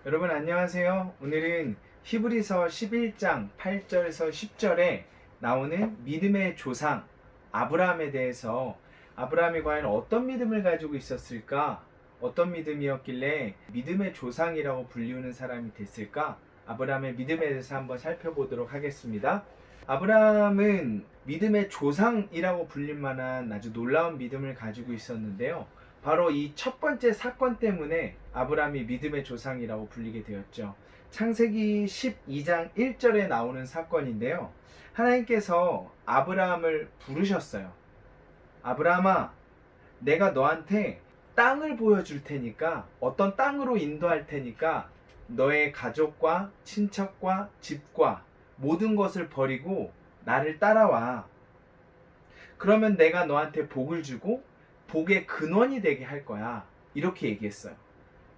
여러분 안녕하세요. 오늘은 히브리서 11장 8절에서 10절에 나오는 믿음의 조상 아브라함에 대해서 아브라함이 과연 어떤 믿음을 가지고 있었을까? 어떤 믿음이었길래 믿음의 조상이라고 불리우는 사람이 됐을까? 아브라함의 믿음에 대해서 한번 살펴보도록 하겠습니다. 아브라함은 믿음의 조상이라고 불릴 만한 아주 놀라운 믿음을 가지고 있었는데요. 바로 이 첫 번째 사건 때문에 아브라함이 믿음의 조상이라고 불리게 되었죠. 창세기 12장 1절에 나오는 사건인데요. 하나님께서 아브라함을 부르셨어요. 아브라함아, 내가 너한테 땅을 보여줄 테니까, 어떤 땅으로 인도할 테니까 너의 가족과 친척과 집과 모든 것을 버리고 나를 따라와. 그러면 내가 너한테 복을 주고 복의 근원이 되게 할 거야. 이렇게 얘기했어요.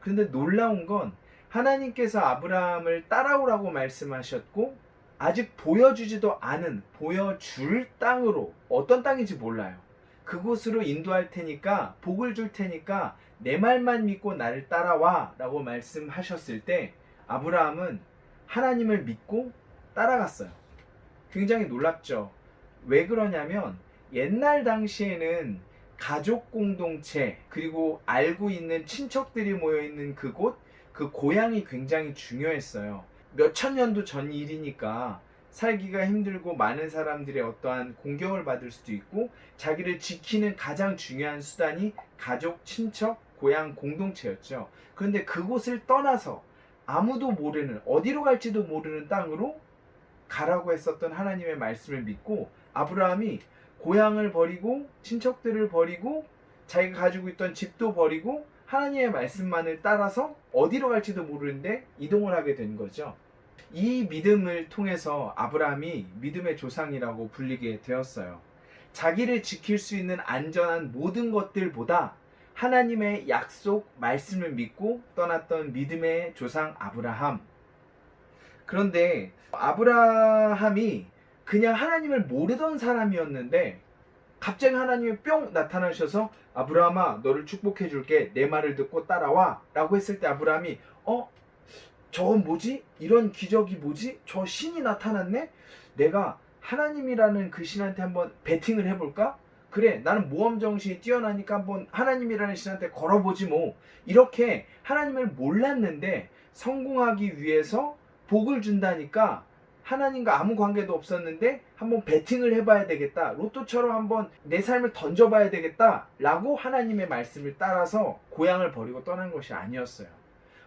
그런데 놀라운 건 하나님께서 아브라함을 따라오라고 말씀하셨고 아직 보여주지도 않은, 보여줄 땅으로, 어떤 땅인지 몰라요. 그곳으로 인도할 테니까, 복을 줄 테니까 내 말만 믿고 나를 따라와 라고 말씀하셨을 때 아브라함은 하나님을 믿고 따라갔어요. 굉장히 놀랍죠. 왜 그러냐면 옛날 당시에는 가족 공동체, 그리고 알고 있는 친척들이 모여있는 그곳, 그 고향이 굉장히 중요했어요. 몇천 년도 전 일이니까 살기가 힘들고 많은 사람들의 어떠한 공격을 받을 수도 있고, 자기를 지키는 가장 중요한 수단이 가족, 친척, 고향 공동체였죠. 그런데 그곳을 떠나서 아무도 모르는, 어디로 갈지도 모르는 땅으로 가라고 했었던 하나님의 말씀을 믿고 아브라함이 고향을 버리고 친척들을 버리고 자기가 가지고 있던 집도 버리고 하나님의 말씀만을 따라서 어디로 갈지도 모르는데 이동을 하게 된 거죠. 이 믿음을 통해서 아브라함이 믿음의 조상이라고 불리게 되었어요. 자기를 지킬 수 있는 안전한 모든 것들보다 하나님의 약속 말씀을 믿고 떠났던 믿음의 조상 아브라함. 그런데 아브라함이 그냥 하나님을 모르던 사람이었는데 갑자기 하나님이 뿅 나타나셔서 아브라함아, 너를 축복해 줄게, 내 말을 듣고 따라와 라고 했을 때 아브라함이 저건 뭐지? 이런 기적이 뭐지? 저 신이 나타났네? 내가 하나님이라는 그 신한테 한번 베팅을 해볼까? 그래, 나는 모험정신이 뛰어나니까 한번 하나님이라는 신한테 걸어보지 뭐. 이렇게 하나님을 몰랐는데 성공하기 위해서 복을 준다니까 하나님과 아무 관계도 없었는데 한번 베팅을 해봐야 되겠다, 로또처럼 한번 내 삶을 던져봐야 되겠다 라고 하나님의 말씀을 따라서 고향을 버리고 떠난 것이 아니었어요.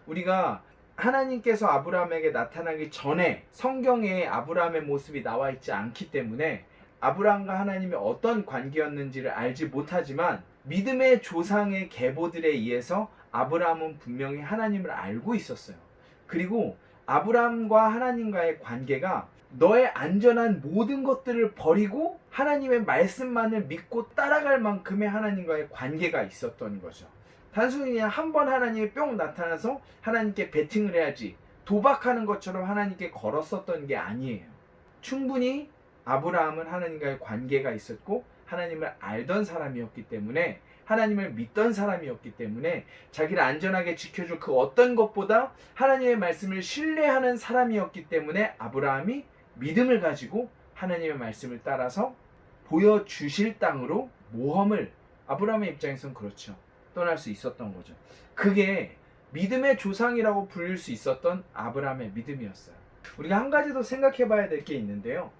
우리가 하나님께서 아브라함에게 나타나기 전에 성경에 아브라함의 모습이 나와 있지 않기 때문에 아브라함과 하나님이 어떤 관계였는지를 알지 못하지만 믿음의 조상의 계보들에 의해서 아브라함은 분명히 하나님을 알고 있었어요. 그리고 아브라함과 하나님과의 관계가 너의 안전한 모든 것들을 버리고 하나님의 말씀만을 믿고 따라갈 만큼의 하나님과의 관계가 있었던 거죠. 단순히 그냥 한 번 하나님이 뿅 나타나서 하나님께 베팅을 해야지, 도박하는 것처럼 하나님께 걸었었던 게 아니에요. 충분히 아브라함은 하나님과의 관계가 있었고 하나님을 알던 사람이었기 때문에, 하나님을 믿던 사람이었기 때문에 자기를 안전하게 지켜줄 그 어떤 것보다 하나님의 말씀을 신뢰하는 사람이었기 때문에 아브라함이 믿음을 가지고 하나님의 말씀을 따라서 보여주실 땅으로 모험을, 아브라함의 입장에선 그렇죠, 떠날 수 있었던 거죠. 그게 믿음의 조상이라고 불릴 수 있었던 아브라함의 믿음이었어요. 우리가 한 가지 더 생각해 봐야 될 게 있는데요.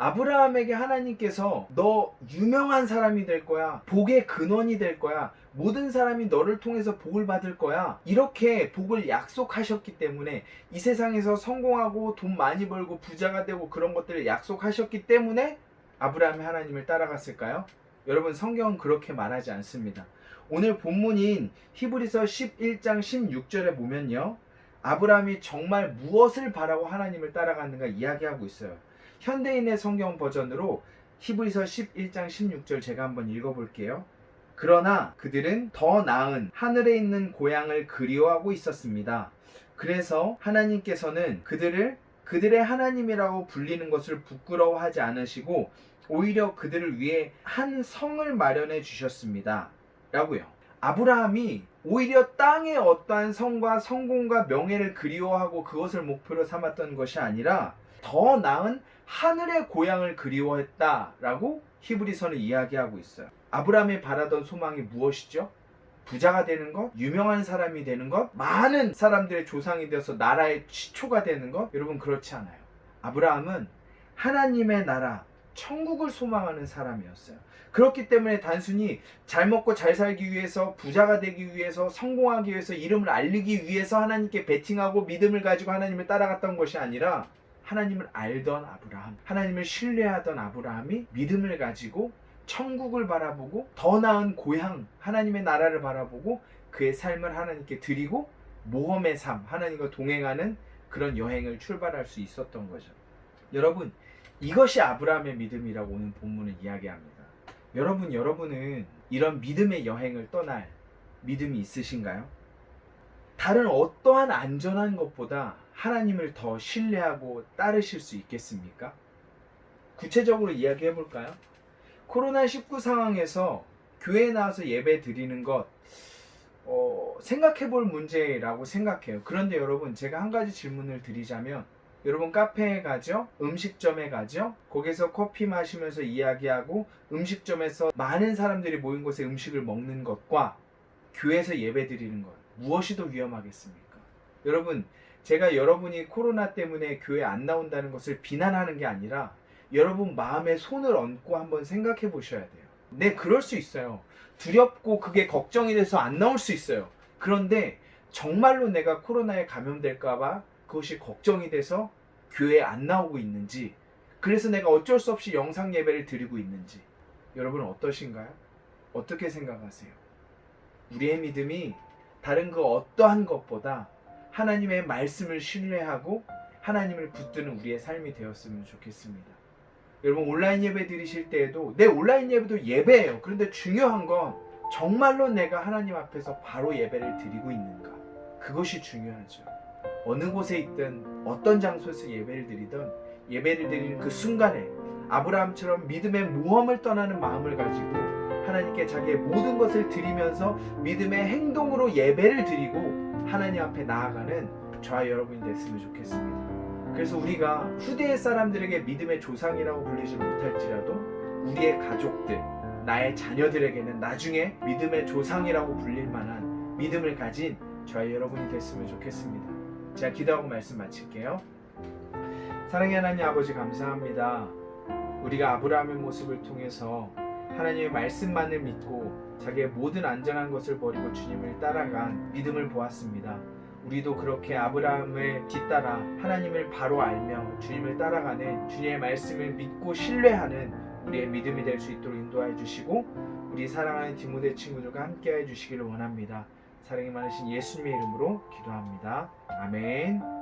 아브라함에게 하나님께서 너 유명한 사람이 될 거야, 복의 근원이 될 거야, 모든 사람이 너를 통해서 복을 받을 거야, 이렇게 복을 약속하셨기 때문에, 이 세상에서 성공하고 돈 많이 벌고 부자가 되고 그런 것들을 약속하셨기 때문에 아브라함이 하나님을 따라갔을까요? 여러분, 성경은 그렇게 말하지 않습니다. 오늘 본문인 히브리서 11장 16절에 보면요, 아브라함이 정말 무엇을 바라고 하나님을 따라갔는가 이야기하고 있어요. 현대인의 성경 버전으로 히브리서 11장 16절 제가 한번 읽어볼게요. 그러나 그들은 더 나은 하늘에 있는 고향을 그리워하고 있었습니다. 그래서 하나님께서는 그들의 하나님이라고 불리는 것을 부끄러워하지 않으시고 오히려 그들을 위해 한 성을 마련해 주셨습니다 라고요. 아브라함이 오히려 땅의 어떠한 성과 성공과 명예를 그리워하고 그것을 목표로 삼았던 것이 아니라 더 나은 하늘의 고향을 그리워했다라고 히브리서는 이야기하고 있어요. 아브라함이 바라던 소망이 무엇이죠? 부자가 되는 것, 유명한 사람이 되는 것, 많은 사람들의 조상이 되어서 나라의 시초가 되는 것? 여러분, 그렇지 않아요. 아브라함은 하나님의 나라, 천국을 소망하는 사람이었어요. 그렇기 때문에 단순히 잘 먹고 잘 살기 위해서, 부자가 되기 위해서, 성공하기 위해서, 이름을 알리기 위해서 하나님께 베팅하고 믿음을 가지고 하나님을 따라갔던 것이 아니라 하나님을 알던 아브라함, 하나님을 신뢰하던 아브라함이 믿음을 가지고 천국을 바라보고 더 나은 고향, 하나님의 나라를 바라보고 그의 삶을 하나님께 드리고 모험의 삶, 하나님과 동행하는 그런 여행을 출발할 수 있었던 거죠. 여러분, 이것이 아브라함의 믿음이라고 오늘 본문은 이야기합니다. 여러분은 이런 믿음의 여행을 떠날 믿음이 있으신가요? 다른 어떠한 안전한 것보다 하나님을 더 신뢰하고 따르실 수 있겠습니까? 구체적으로 이야기해 볼까요? 코로나19 상황에서 교회에 나와서 예배 드리는 것 생각해 볼 문제라고 생각해요. 그런데 여러분, 제가 한 가지 질문을 드리자면, 여러분 카페에 가죠? 음식점에 가죠? 거기서 커피 마시면서 이야기하고 음식점에서 많은 사람들이 모인 곳에 음식을 먹는 것과 교회에서 예배 드리는 것, 무엇이 더 위험하겠습니까? 여러분, 제가 여러분이 코로나 때문에 교회 안 나온다는 것을 비난하는 게 아니라 여러분 마음에 손을 얹고 한번 생각해 보셔야 돼요. 네, 그럴 수 있어요. 두렵고 그게 걱정이 돼서 안 나올 수 있어요. 그런데 정말로 내가 코로나에 감염될까봐 그것이 걱정이 돼서 교회에 안 나오고 있는지, 그래서 내가 어쩔 수 없이 영상 예배를 드리고 있는지, 여러분 어떠신가요? 어떻게 생각하세요? 우리의 믿음이 다른 그 어떠한 것보다 하나님의 말씀을 신뢰하고 하나님을 붙드는 우리의 삶이 되었으면 좋겠습니다. 여러분, 온라인 예배 드리실 때에도, 내 온라인 예배도 예배예요. 그런데 중요한 건 정말로 내가 하나님 앞에서 바로 예배를 드리고 있는가, 그것이 중요하죠. 어느 곳에 있든 어떤 장소에서 예배를 드리든 예배를 드리는 그 순간에 아브라함처럼 믿음의 모험을 떠나는 마음을 가지고 하나님께 자기의 모든 것을 드리면서 믿음의 행동으로 예배를 드리고 하나님 앞에 나아가는 저와 여러분이 됐으면 좋겠습니다. 그래서 우리가 후대의 사람들에게 믿음의 조상이라고 불리지 못할지라도 우리의 가족들, 나의 자녀들에게는 나중에 믿음의 조상이라고 불릴 만한 믿음을 가진 저와 여러분이 됐으면 좋겠습니다. 제가 기도하고 말씀 마칠게요. 사랑의 하나님 아버지, 감사합니다. 우리가 아브라함의 모습을 통해서 하나님의 말씀만을 믿고 자기의 모든 안전한 것을 버리고 주님을 따라간 믿음을 보았습니다. 우리도 그렇게 아브라함을 뒤따라 하나님을 바로 알며 주님을 따라가는, 주님의 말씀을 믿고 신뢰하는 우리의 믿음이 될 수 있도록 인도하여 주시고, 우리 사랑하는 디모데 친구들과 함께해 주시기를 원합니다. 사랑이 많으신 예수님의 이름으로 기도합니다. 아멘.